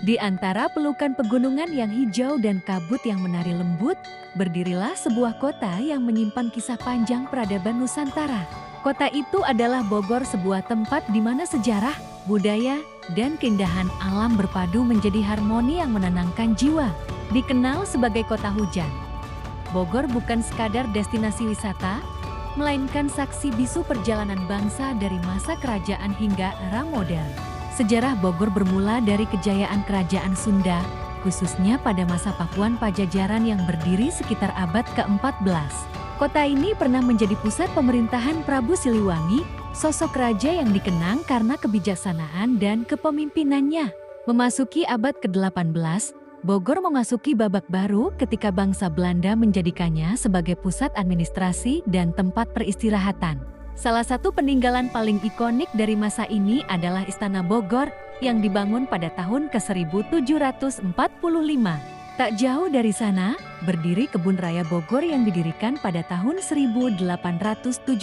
Di antara pelukan pegunungan yang hijau dan kabut yang menari lembut, berdirilah sebuah kota yang menyimpan kisah panjang peradaban Nusantara. Kota itu adalah Bogor, sebuah tempat di mana sejarah, budaya, dan keindahan alam berpadu menjadi harmoni yang menenangkan jiwa. Dikenal sebagai kota hujan, Bogor bukan sekadar destinasi wisata, melainkan saksi bisu perjalanan bangsa dari masa kerajaan hingga era modern. Sejarah Bogor bermula dari kejayaan kerajaan Sunda, khususnya pada masa Pakuan Pajajaran yang berdiri sekitar abad ke-14. Kota ini pernah menjadi pusat pemerintahan Prabu Siliwangi, sosok raja yang dikenang karena kebijaksanaan dan kepemimpinannya. Memasuki abad ke-18, Bogor memasuki babak baru ketika bangsa Belanda menjadikannya sebagai pusat administrasi dan tempat peristirahatan. Salah satu peninggalan paling ikonik dari masa ini adalah Istana Bogor yang dibangun pada tahun ke-1745. Tak jauh dari sana, berdiri Kebun Raya Bogor yang didirikan pada tahun 1817,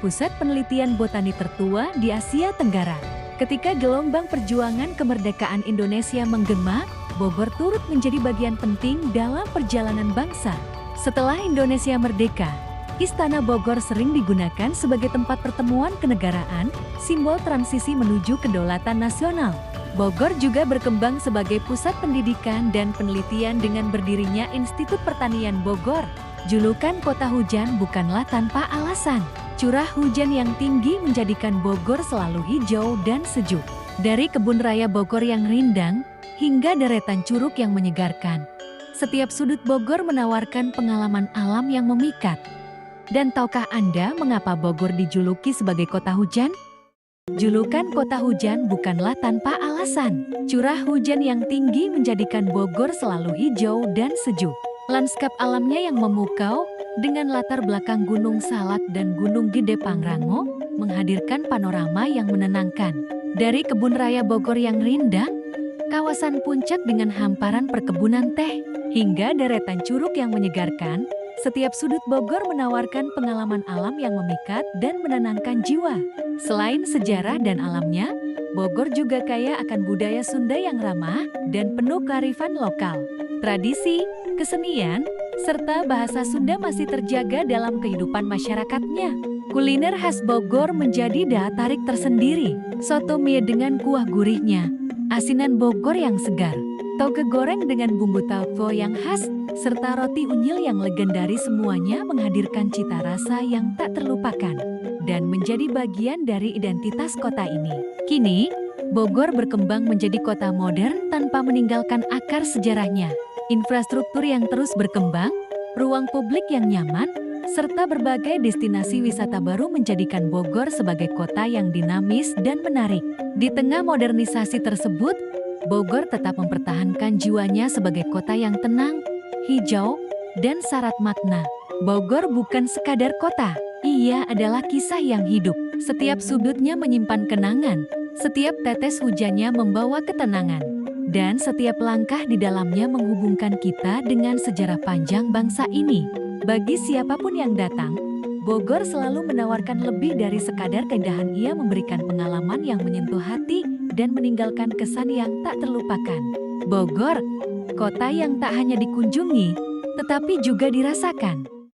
pusat penelitian botani tertua di Asia Tenggara. Ketika gelombang perjuangan kemerdekaan Indonesia menggema, Bogor turut menjadi bagian penting dalam perjalanan bangsa. Setelah Indonesia merdeka, Istana Bogor sering digunakan sebagai tempat pertemuan kenegaraan, simbol transisi menuju kedaulatan nasional. Bogor juga berkembang sebagai pusat pendidikan dan penelitian dengan berdirinya Institut Pertanian Bogor. Julukan kota hujan bukanlah tanpa alasan. Curah hujan yang tinggi menjadikan Bogor selalu hijau dan sejuk. Dari kebun raya Bogor yang rindang, hingga deretan curug yang menyegarkan, setiap sudut Bogor menawarkan pengalaman alam yang memikat. Dan tahukah Anda mengapa Bogor dijuluki sebagai kota hujan? Julukan kota hujan bukanlah tanpa alasan. Curah hujan yang tinggi menjadikan Bogor selalu hijau dan sejuk. Lanskap alamnya yang memukau, dengan latar belakang Gunung Salak dan Gunung Gede Pangrango, menghadirkan panorama yang menenangkan. Dari kebun raya Bogor yang rindang, kawasan puncak dengan hamparan perkebunan teh, hingga deretan curug yang menyegarkan, setiap sudut Bogor menawarkan pengalaman alam yang memikat dan menenangkan jiwa. Selain sejarah dan alamnya, Bogor juga kaya akan budaya Sunda yang ramah dan penuh kearifan lokal. Tradisi, kesenian, serta bahasa Sunda masih terjaga dalam kehidupan masyarakatnya. Kuliner khas Bogor menjadi daya tarik tersendiri. Soto mie dengan kuah gurihnya, asinan Bogor yang segar, toge goreng dengan bumbu tauco yang khas, serta roti unyil yang legendaris, semuanya menghadirkan cita rasa yang tak terlupakan dan menjadi bagian dari identitas kota ini. Kini, Bogor berkembang menjadi kota modern tanpa meninggalkan akar sejarahnya. Infrastruktur yang terus berkembang, ruang publik yang nyaman, serta berbagai destinasi wisata baru menjadikan Bogor sebagai kota yang dinamis dan menarik. Di tengah modernisasi tersebut, Bogor tetap mempertahankan jiwanya sebagai kota yang tenang, hijau, dan syarat makna. Bogor bukan sekadar kota, ia adalah kisah yang hidup. Setiap sudutnya menyimpan kenangan, setiap tetes hujannya membawa ketenangan, dan setiap langkah di dalamnya menghubungkan kita dengan sejarah panjang bangsa ini. Bagi siapapun yang datang, Bogor selalu menawarkan lebih dari sekadar keindahan. Ia memberikan pengalaman yang menyentuh hati dan meninggalkan kesan yang tak terlupakan. Bogor, kota yang tak hanya dikunjungi, tetapi juga dirasakan.